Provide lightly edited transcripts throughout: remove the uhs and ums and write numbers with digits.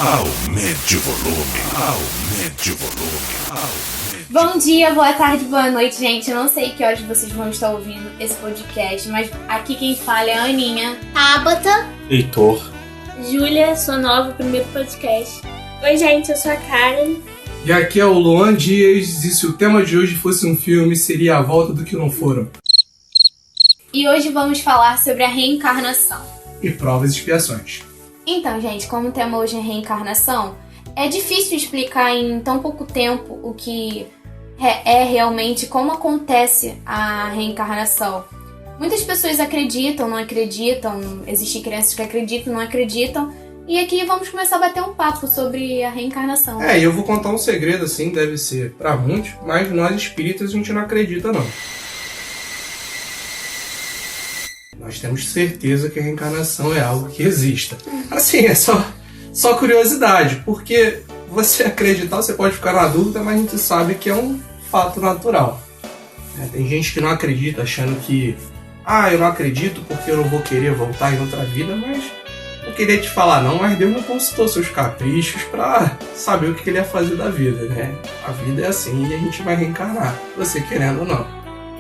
Aumente o volume. Aumente o volume. Bom dia, boa tarde, boa noite, gente. Eu não sei que horas vocês vão estar ouvindo esse podcast, mas aqui quem fala é a Aninha, Tabata, Heitor, Júlia, sou nova, primeiro podcast. Oi, gente, eu sou a Karen. E aqui é o Luan Dias, e se o tema de hoje fosse um filme, seria A Volta do Que Não Foram. e hoje vamos falar sobre a reencarnação. E provas e expiações. Então, gente, como o tema hoje é reencarnação, é difícil explicar em tão pouco tempo o que é realmente, como acontece a reencarnação. Muitas pessoas acreditam, não acreditam, existem crianças que acreditam, não acreditam, e aqui vamos começar a bater um papo sobre a reencarnação. E eu vou contar um segredo, assim, deve ser pra muitos, mas nós espíritas a gente não acredita, não. Nós temos certeza que a reencarnação é algo que exista. Assim, é só curiosidade, porque você acreditar, você pode ficar na dúvida, mas a gente sabe que é um fato natural. Tem gente que não acredita, achando que eu não acredito porque eu não vou querer voltar em outra vida, mas não queria te falar não, mas Deus não consultou seus caprichos pra saber o que ele ia fazer da vida, né? A vida é assim e a gente vai reencarnar, você querendo ou não.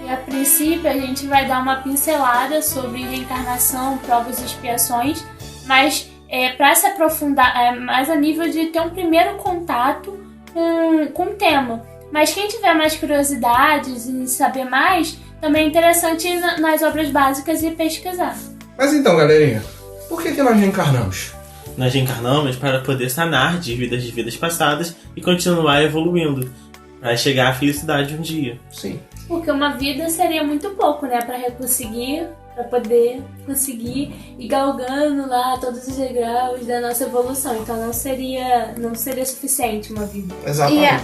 E a princípio a gente vai dar uma pincelada sobre reencarnação, provas e expiações, mas para se aprofundar mais a nível de ter um primeiro contato com o tema. Mas quem tiver mais curiosidades e saber mais, também é interessante ir nas obras básicas e pesquisar. Mas então, galerinha, por que nós reencarnamos? nós reencarnamos para poder sanar dívidas de vidas passadas e continuar evoluindo, para chegar à felicidade um dia. Sim. Porque uma vida seria muito pouco, né? Para poder conseguir ir galgando lá todos os degraus da nossa evolução. Então não seria suficiente uma vida. Exatamente.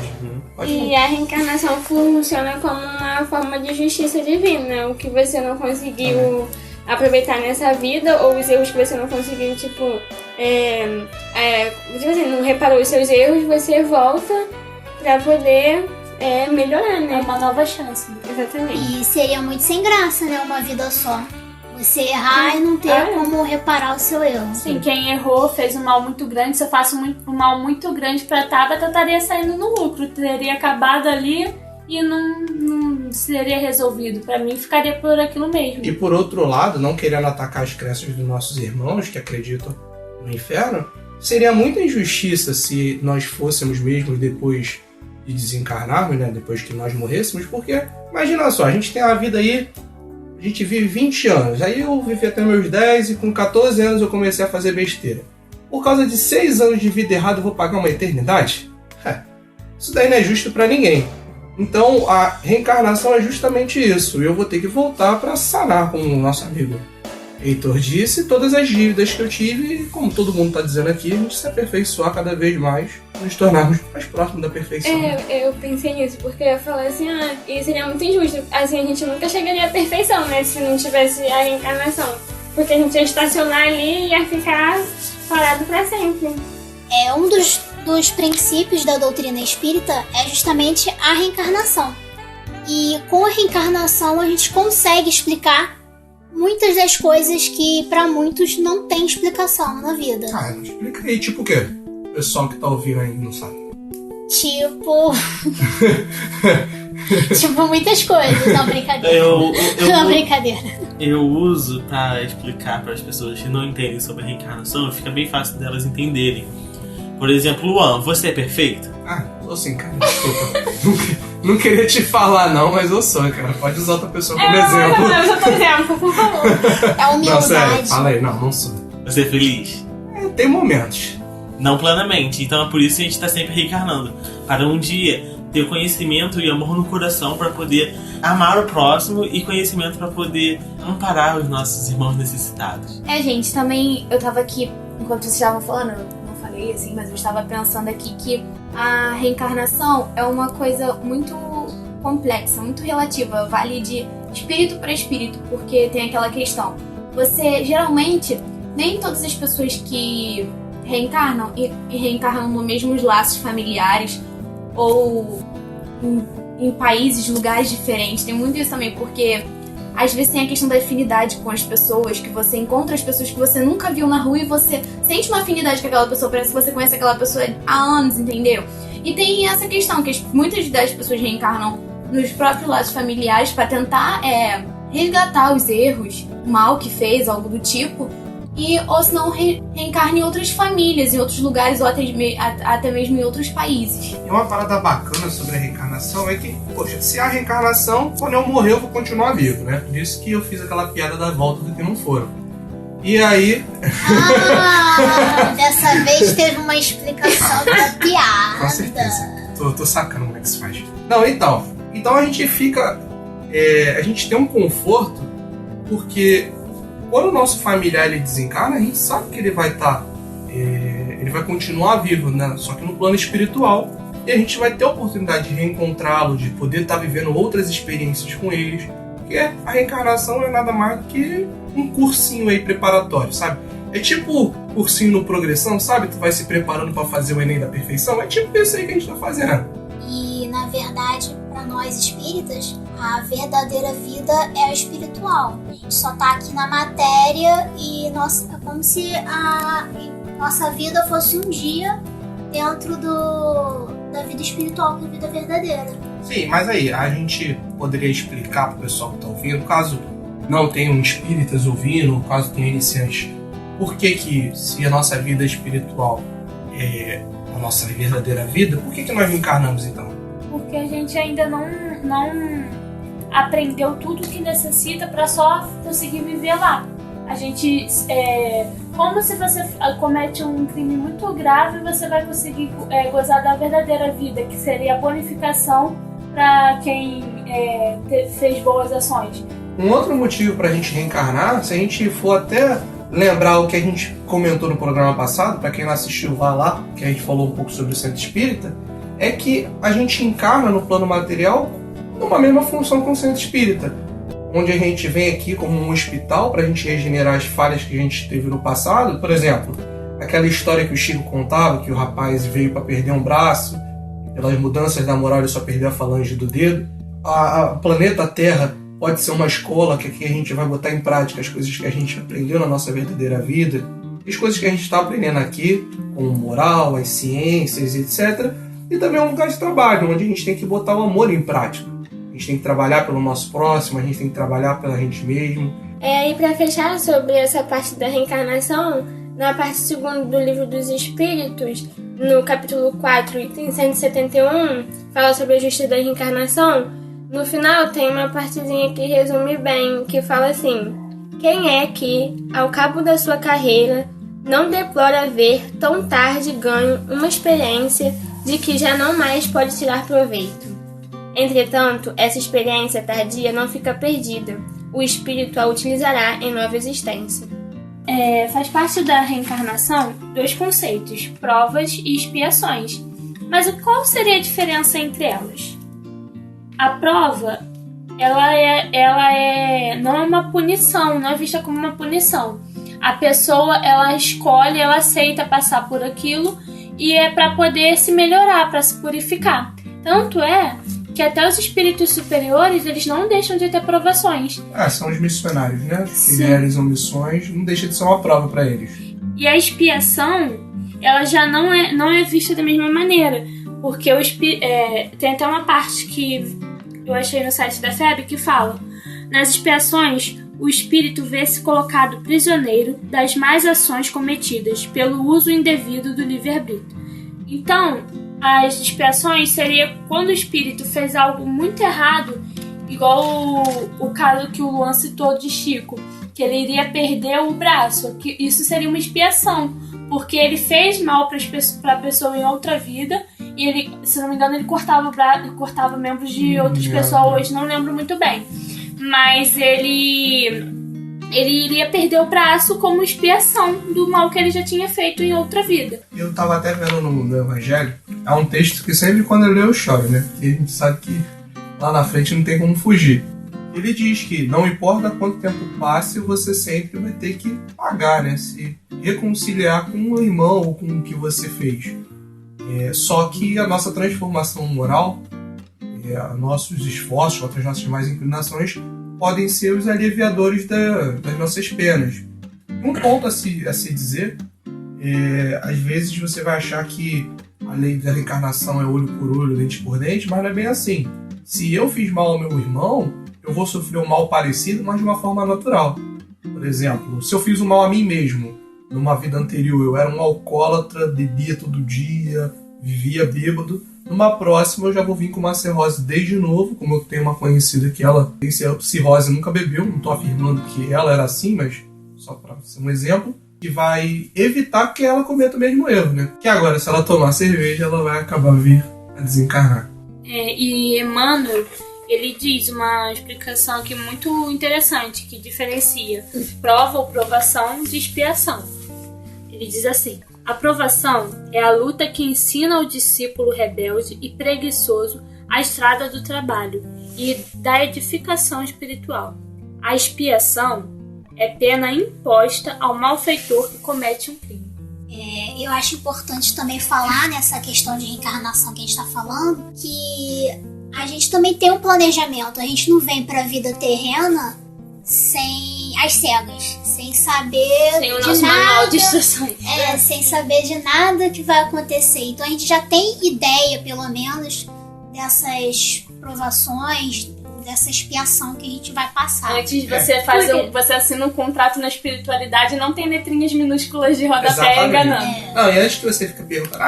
E a reencarnação funciona como uma forma de justiça divina, né? O que você não conseguiu aproveitar nessa vida, ou os erros que você não conseguiu, não reparou os seus erros, você volta pra poder melhorar, né? É uma nova chance. Exatamente. e seria muito sem graça, né? Uma vida só. Você errar e não ter como reparar o seu erro. Sim, quem errou, fez um mal muito grande. Se eu faço um mal muito grande pra Tabata, eu estaria saindo no lucro. Teria acabado ali e não seria resolvido. Pra mim, ficaria por aquilo mesmo. E por outro lado, não querendo atacar as crenças dos nossos irmãos que acreditam no inferno, seria muita injustiça se nós fôssemos mesmo depois de desencarnarmos, né? Depois que nós morrêssemos, porque imagina só, a gente tem a vida aí, a gente vive 20 anos, aí eu vivi até meus 10 e com 14 anos eu comecei a fazer besteira. Por causa de 6 anos de vida errada eu vou pagar uma eternidade? Isso daí não é justo pra ninguém. Então a reencarnação é justamente isso, eu vou ter que voltar pra sanar, como o nosso amigo Heitor disse, todas as dívidas que eu tive, e como todo mundo está dizendo aqui, a gente se aperfeiçoar cada vez mais, nos tornarmos mais próximos da perfeição. Eu pensei nisso, porque eu ia falar assim, isso seria muito injusto. Assim, a gente nunca chegaria à perfeição, né? Se não tivesse a reencarnação. Porque a gente ia estacionar ali e ia ficar parado pra sempre. Um dos princípios da doutrina espírita é justamente a reencarnação. E com a reencarnação a gente consegue explicar muitas das coisas que pra muitos não tem explicação na vida. Explica aí, tipo o quê? O pessoal que tá ouvindo aí não sabe. Tipo muitas coisas. Não, brincadeira. Não, brincadeira. Eu uso para explicar para as pessoas que não entendem sobre a reencarnação, fica bem fácil delas entenderem. Por exemplo, Luan, você é perfeito? Sou sim, cara, desculpa. Não queria te falar não, mas eu sou, cara. Pode usar outra pessoa como exemplo. Não, outro exemplo, por favor. É humildade. Não, sério, fala aí. Não sou. Você é feliz? Tem momentos. Não plenamente, então é por isso que a gente está sempre reencarnando. Para um dia ter conhecimento e amor no coração para poder amar o próximo e conhecimento para poder amparar os nossos irmãos necessitados. Gente, também eu tava aqui, enquanto vocês estavam falando, eu não falei assim, mas eu estava pensando aqui que a reencarnação é uma coisa muito complexa, muito relativa, vale de espírito para espírito, porque tem aquela questão. Você, geralmente, nem todas as pessoas que reencarnam e reencarnam nos mesmos laços familiares ou em países, lugares diferentes. Tem muito isso também, porque Às vezes tem a questão da afinidade com as pessoas, que você encontra as pessoas que você nunca viu na rua e você sente uma afinidade com aquela pessoa, parece que você conhece aquela pessoa há anos, entendeu? E tem essa questão que muitas das pessoas reencarnam nos próprios lados familiares para tentar resgatar os erros, o mal que fez, algo do tipo, ou se não reencarna em outras famílias, em outros lugares ou até mesmo em outros países. E uma parada bacana sobre a reencarnação é que, poxa, se há reencarnação, quando eu morrer eu vou continuar vivo, né? Por isso que eu fiz aquela piada da volta do que não foram. E aí... Dessa vez teve uma explicação da piada. Com certeza. Tô sacando como é que se faz. Não, então a gente fica... a gente tem um conforto porque quando o nosso familiar ele desencarna, a gente sabe que ele vai estar... ele vai continuar vivo, né? Só que no plano espiritual. E a gente vai ter a oportunidade de reencontrá-lo, de poder estar vivendo outras experiências com eles. Porque a reencarnação não é nada mais do que um cursinho aí preparatório, sabe? É tipo cursinho no Progressão, sabe? Tu vai se preparando para fazer o Enem da Perfeição. É tipo isso aí que a gente tá fazendo. E, na verdade, para nós espíritas, a verdadeira vida é a espiritual. A gente só tá aqui na matéria e é como se a nossa vida fosse um dia dentro da vida espiritual, que é a vida verdadeira. Sim, mas aí, a gente poderia explicar pro pessoal que tá ouvindo, caso não tenham espíritas ouvindo, caso tenha iniciantes, por que se a nossa vida espiritual é a nossa verdadeira vida, por que nós reencarnamos então? Porque a gente ainda não aprendeu tudo o que necessita para só conseguir viver lá. A gente como se você comete um crime muito grave, você vai conseguir gozar da verdadeira vida, que seria a bonificação para quem fez boas ações. Um outro motivo para a gente reencarnar, se a gente for até lembrar o que a gente comentou no programa passado, para quem não assistiu, vá lá, que a gente falou um pouco sobre o centro espírita, é que a gente encarna no plano material numa mesma função com o centro espírita, onde a gente vem aqui como um hospital para a gente regenerar as falhas que a gente teve no passado. Por exemplo, aquela história que o Chico contava, que o rapaz veio para perder um braço, pelas mudanças da moral ele só perdeu a falange do dedo. A planeta Terra pode ser uma escola que aqui a gente vai botar em prática as coisas que a gente aprendeu na nossa verdadeira vida, as coisas que a gente está aprendendo aqui, como moral, as ciências, etc. E também é um lugar de trabalho, onde a gente tem que botar o amor em prática. A gente tem que trabalhar pelo nosso próximo, a gente tem que trabalhar pela gente mesmo. E para fechar sobre essa parte da reencarnação, na parte 2ª do Livro dos Espíritos, no capítulo 4, item 171, fala sobre a justiça da reencarnação. No final tem uma partezinha que resume bem, que fala assim: quem é que, ao cabo da sua carreira, não deplora ver tão tarde ganho uma experiência de que já não mais pode tirar proveito? Entretanto, essa experiência tardia não fica perdida. O espírito a utilizará em nova existência. Faz parte da reencarnação 2 conceitos, provas e expiações. Mas qual seria a diferença entre elas? A prova, ela não é uma punição, não é vista como uma punição. A pessoa, ela escolhe, ela aceita passar por aquilo e é para poder se melhorar, para se purificar. Tanto é que até os espíritos superiores, eles não deixam de ter provações. São os missionários, né? Que realizam missões, não deixa de ser uma prova para eles. E a expiação, ela já não é vista da mesma maneira, porque tem até uma parte que eu achei no site da FEB que fala: nas expiações, o espírito vê-se colocado prisioneiro das más ações cometidas pelo uso indevido do livre-arbítrio. Então, as expiações seria quando o espírito fez algo muito errado, igual o caso que o Luan citou de Chico, que ele iria perder o braço. Que isso seria uma expiação, porque ele fez mal para a pessoa em outra vida e ele, se não me engano, ele cortava o braço, cortava membros de outras pessoas, hoje não lembro muito bem. Mas ele iria perder o braço como expiação do mal que ele já tinha feito em outra vida. Eu tava até vendo no Evangelho, há um texto que sempre quando eu leio eu choro, né? Porque a gente sabe que lá na frente não tem como fugir. Ele diz que não importa quanto tempo passe, você sempre vai ter que pagar, né? Se reconciliar com o irmão ou com o que você fez. Só que a nossa transformação moral, nossos esforços, as nossas mais inclinações, podem ser os aliviadores das nossas penas. Um ponto a se dizer às vezes você vai achar que a lei da reencarnação é olho por olho, dente por dente, mas não é bem assim. Se eu fiz mal ao meu irmão, eu vou sofrer um mal parecido, mas de uma forma natural. Por exemplo, se eu fiz um mal a mim mesmo, numa vida anterior eu era um alcoólatra, bebia todo dia, vivia bêbado, numa próxima eu já vou vir com uma cirrose desde novo, como eu tenho uma conhecida que ela tem cirrose e nunca bebeu, não estou afirmando que ela era assim, mas só para ser um exemplo, que vai evitar que ela cometa o mesmo erro, né? Que agora, se ela tomar cerveja, ela vai acabar vir a desencarnar. E Emmanuel, ele diz uma explicação aqui muito interessante, que diferencia prova ou provação de expiação. Ele diz assim: a provação é a luta que ensina ao discípulo rebelde e preguiçoso a estrada do trabalho e da edificação espiritual. A expiação é pena imposta ao malfeitor que comete um crime. Eu acho importante também falar nessa questão de reencarnação que a gente está falando, que a gente também tem um planejamento. A gente não vem para a vida terrena sem as cegas, sem saber Sem o de nosso manual de nada, instruções. sem saber de nada que vai acontecer. Então a gente já tem ideia, pelo menos, dessas provações, dessa expiação que a gente vai passar. Antes de você fazer você assina um contrato na espiritualidade, não tem letrinhas minúsculas de rodapé enganando. Não, e antes que você fica perguntando,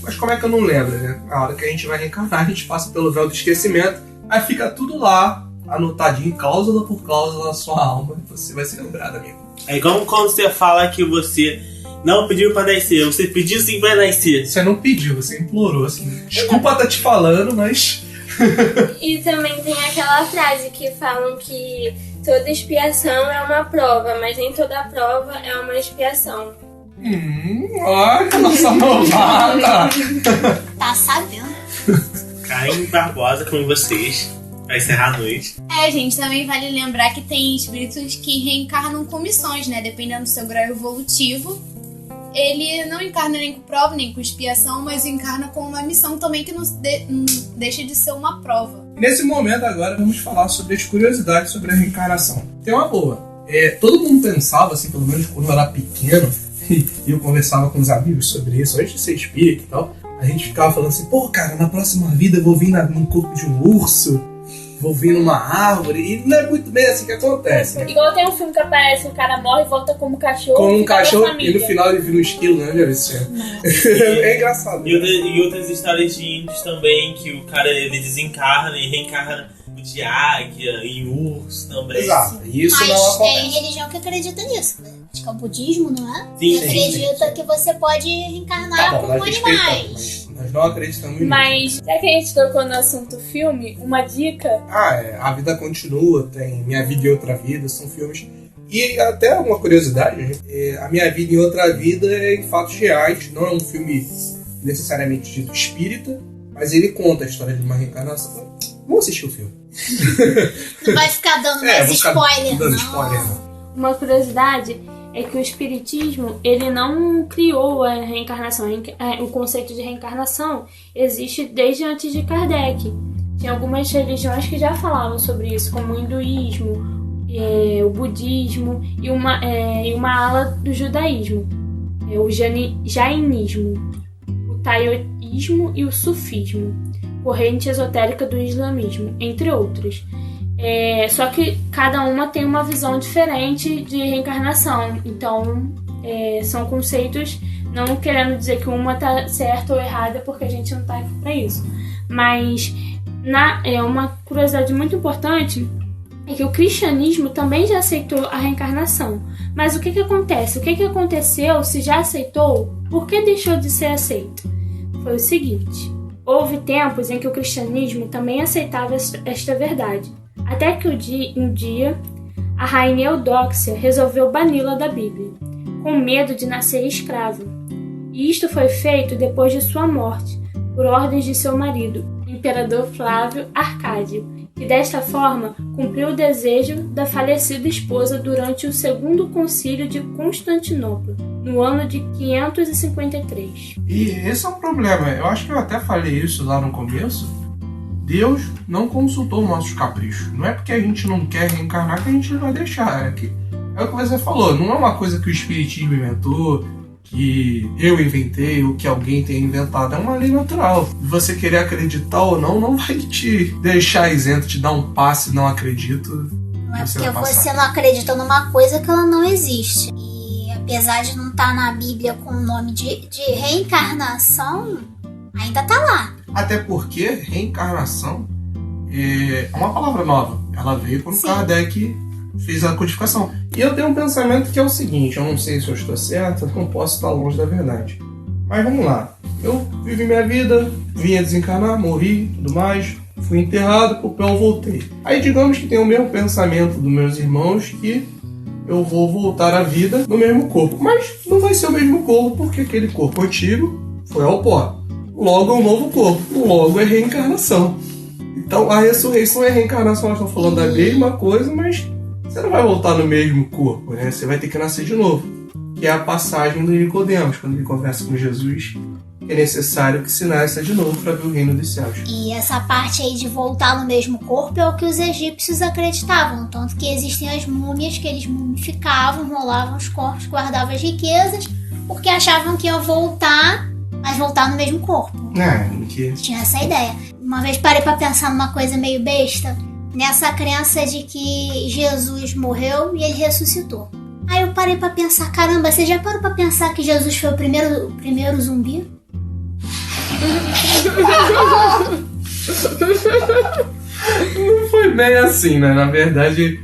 mas como é que eu não lembro, né? Na hora que a gente vai reencarnar, a gente passa pelo véu do esquecimento, aí fica tudo lá, anotadinho, cláusula por cláusula na sua alma, e você vai se lembrar, amigo. É igual quando você fala que você não pediu pra nascer, você pediu sim pra nascer. Você não pediu, você implorou, assim. Desculpa tá te falando, mas... E também tem aquela frase que falam que toda expiação é uma prova, mas nem toda prova é uma expiação. Olha, nossa novata! Tá sabendo? Caim Barbosa com vocês, pra encerrar a noite. Gente, também vale lembrar que tem espíritos que reencarnam com missões, né? Dependendo do seu grau evolutivo. Ele não encarna nem com prova, nem com expiação, mas encarna com uma missão também que não deixa de ser uma prova. Nesse momento agora vamos falar sobre as curiosidades sobre a reencarnação. Tem uma boa. Todo mundo pensava, assim, pelo menos quando eu era pequeno, e eu conversava com os amigos sobre isso, antes de ser espírita e tal, a gente ficava falando assim, pô, cara, na próxima vida eu vou vir no corpo de um urso, vou vir numa árvore, e não é muito bem assim que acontece. Né? Igual tem um filme que aparece, o cara morre e volta como cachorro. Como um fica com a cachorro, família. e no final ele vira um esquilo, né, Javice? É engraçado. E outras histórias de índios também, que o cara ele desencarna e reencarna de águia, em urso também. Exato, isso Mas não tem acontece. religião que acredita nisso. Acho que é o budismo, não é? Sim, Que sim, acredita que você pode reencarnar Tá bom, como nós respeitamos, animais. mas nós não acreditamos nisso. Mas, já que a gente tocou no assunto filme, uma dica... A Vida Continua, tem Minha Vida em Outra Vida, são filmes. E até uma curiosidade, A Minha Vida em Outra Vida é em fatos reais, não é um filme necessariamente dito espírita, mas ele conta a história de uma reencarnação. Vamos assistir o filme. Não vai ficar dando mais vou ficar spoiler, dando não. spoiler, não. Uma curiosidade é que o espiritismo, ele não criou a reencarnação. O conceito de reencarnação existe desde antes de Kardec. Tinha algumas religiões que já falavam sobre isso, como o hinduísmo, o budismo e uma ala do judaísmo, o jainismo, o taoísmo e o sufismo, corrente esotérica do islamismo, entre outras. Só que cada uma tem uma visão diferente de reencarnação. Então, são conceitos, não querendo dizer que uma está certa ou errada, porque a gente não está aqui para isso. Mas uma curiosidade muito importante é que o cristianismo também já aceitou a reencarnação. Mas o que acontece? O que aconteceu se já aceitou? Por que deixou de ser aceito? Foi o seguinte: houve tempos em que o cristianismo também aceitava esta verdade. Até que um dia, a rainha Eudóxia resolveu bani-la da Bíblia, com medo de nascer escrava. E isto foi feito depois de sua morte, por ordens de seu marido, o imperador Flávio Arcádio, que desta forma cumpriu o desejo da falecida esposa durante o segundo concílio de Constantinopla, no ano de 553. E esse é um problema. Eu acho que eu até falei isso lá no começo, Deus não consultou nossos caprichos. Não é porque a gente não quer reencarnar que a gente vai deixar. É o que você falou, não é uma coisa que o Espiritismo inventou, que eu inventei ou que alguém tenha inventado. É uma lei natural. Você querer acreditar ou não vai te deixar isento, te dar um passe, não acredito. Não é porque você não acredita numa coisa que ela não existe. E apesar de não estar na Bíblia com o nome de reencarnação, ainda tá lá. Até porque reencarnação é uma palavra nova. Ela veio quando Kardec fez a codificação. E eu tenho um pensamento que é o seguinte, eu não sei se eu estou certo, eu não posso estar longe da verdade. Mas vamos lá. Eu vivi minha vida, vim a desencarnar, morri, tudo mais, fui enterrado, por pé eu voltei. Aí digamos que tem o mesmo pensamento dos meus irmãos que eu vou voltar à vida no mesmo corpo. Mas não vai ser o mesmo corpo, porque aquele corpo antigo foi ao pó. Logo é um novo corpo, logo é reencarnação. Então a ressurreição e a reencarnação nós estamos falando da mesma coisa, mas você não vai voltar no mesmo corpo, né? Você vai ter que nascer de novo. Que é a passagem do Nicodemos, quando ele conversa com Jesus, que é necessário que se nasça de novo para ver o reino dos céus. E essa parte aí de voltar no mesmo corpo é o que os egípcios acreditavam. Tanto que existem as múmias que eles mumificavam, enrolavam os corpos, guardavam as riquezas, porque achavam que ia voltar, mas voltar no mesmo corpo. Tinha essa ideia. Uma vez parei pra pensar numa coisa meio besta, nessa crença de que Jesus morreu e ele ressuscitou. Aí eu parei pra pensar, caramba, você já parou pra pensar que Jesus foi o primeiro zumbi? Não foi bem assim, né? Na verdade...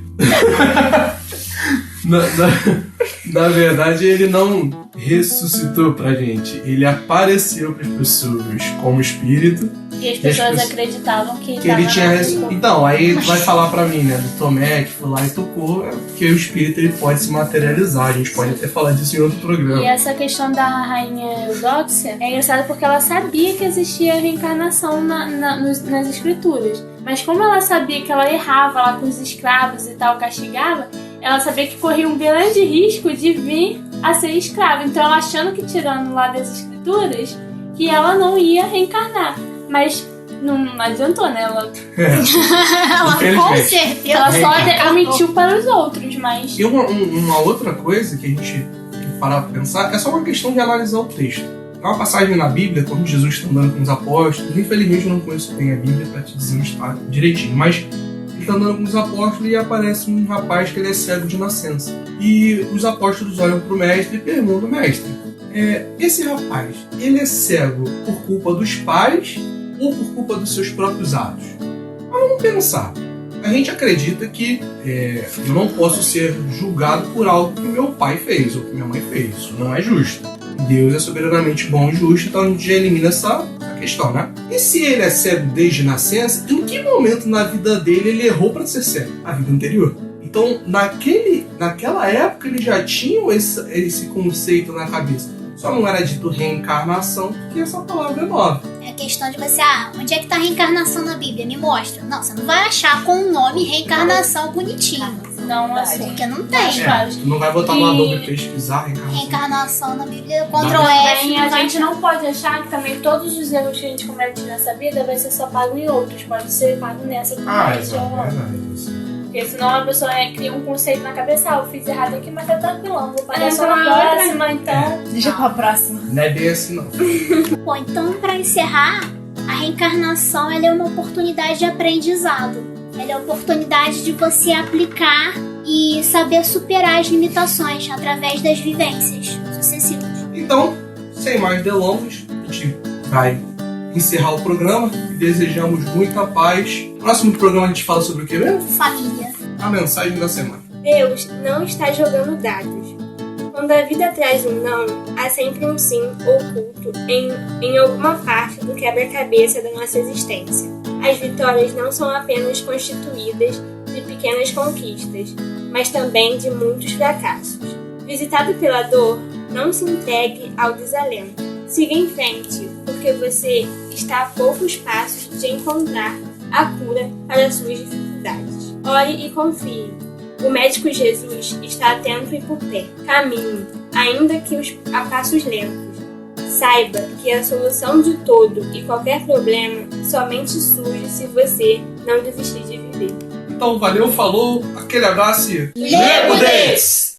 na verdade, ele não ressuscitou pra gente. Ele apareceu pras pessoas como espírito. E as pessoas acreditavam que ele tinha ressuscitado. Então, aí tu vai falar pra mim, né? Do Tomé, que foi lá e tocou, porque o espírito ele pode se materializar. A gente pode até falar disso em outro programa. E essa questão da rainha Eudóxia é engraçada porque ela sabia que existia reencarnação nas escrituras. Mas como ela sabia que ela errava lá com os escravos e tal, castigava, ela sabia que corria um grande risco de vir a ser escrava. Então ela achando que tirando lá das escrituras, que ela não ia reencarnar. Mas não adiantou, né? Ela com certeza. Ela só omitiu para os outros, mas... E uma outra coisa que a gente tem que parar pra pensar é só uma questão de analisar o texto. Tem uma passagem na Bíblia, quando Jesus está andando com os apóstolos, infelizmente eu não conheço bem a Bíblia para te dizer onde está direitinho, mas ele está andando com os apóstolos e aparece um rapaz que ele é cego de nascença. E os apóstolos olham para o mestre e perguntam, mestre, esse rapaz, ele é cego por culpa dos pais ou por culpa dos seus próprios atos? Mas vamos pensar. A gente acredita que eu não posso ser julgado por algo que meu pai fez ou que minha mãe fez. Isso não é justo. Deus é soberanamente bom e justo, então a gente já elimina essa questão, né? E se ele é cego desde nascença, em que momento na vida dele ele errou para ser cego? A vida anterior. Então, naquela época ele já tinha esse conceito na cabeça. Só não era dito reencarnação, porque essa palavra é nova. É a questão de você, onde é que tá a reencarnação na Bíblia? Me mostra. Não, você não vai achar com o nome reencarnação bonitinho. Não, assim. Porque não tem. Tu não vai botar no Adobe e pesquisar reencarnação na Bíblia, Ctrl+F. A gente não pode achar que também todos os erros que a gente comete nessa vida vai ser só pago em outros. Pode ser pago nessa também. Porque senão a pessoa cria um conceito na cabeça, eu fiz errado aqui, mas tá tranquilão, vou pagar só na próxima, então... Deixa pra próxima. Não é bem assim, não. Bom, então pra encerrar, a reencarnação ela é uma oportunidade de aprendizado. Ela é a oportunidade de você aplicar e saber superar as limitações através das vivências sucessivas. Então, sem mais delongas, a gente vai encerrar o programa e desejamos muita paz. No próximo programa a gente fala sobre o que mesmo? Família. A mensagem da semana. Deus não está jogando dados. Quando a vida traz um não, há sempre um sim oculto em alguma parte do quebra-cabeça da nossa existência. As vitórias não são apenas constituídas de pequenas conquistas, mas também de muitos fracassos. Visitado pela dor, não se entregue ao desalento. Siga em frente, porque você está a poucos passos de encontrar a cura para suas dificuldades. Ore e confie. O médico Jesus está atento e por pé. Caminhe, ainda que a passos lentos. Saiba que a solução de todo e qualquer problema somente surge se você não desistir de viver. Então, valeu, falou, aquele abraço e... Lê, Budês!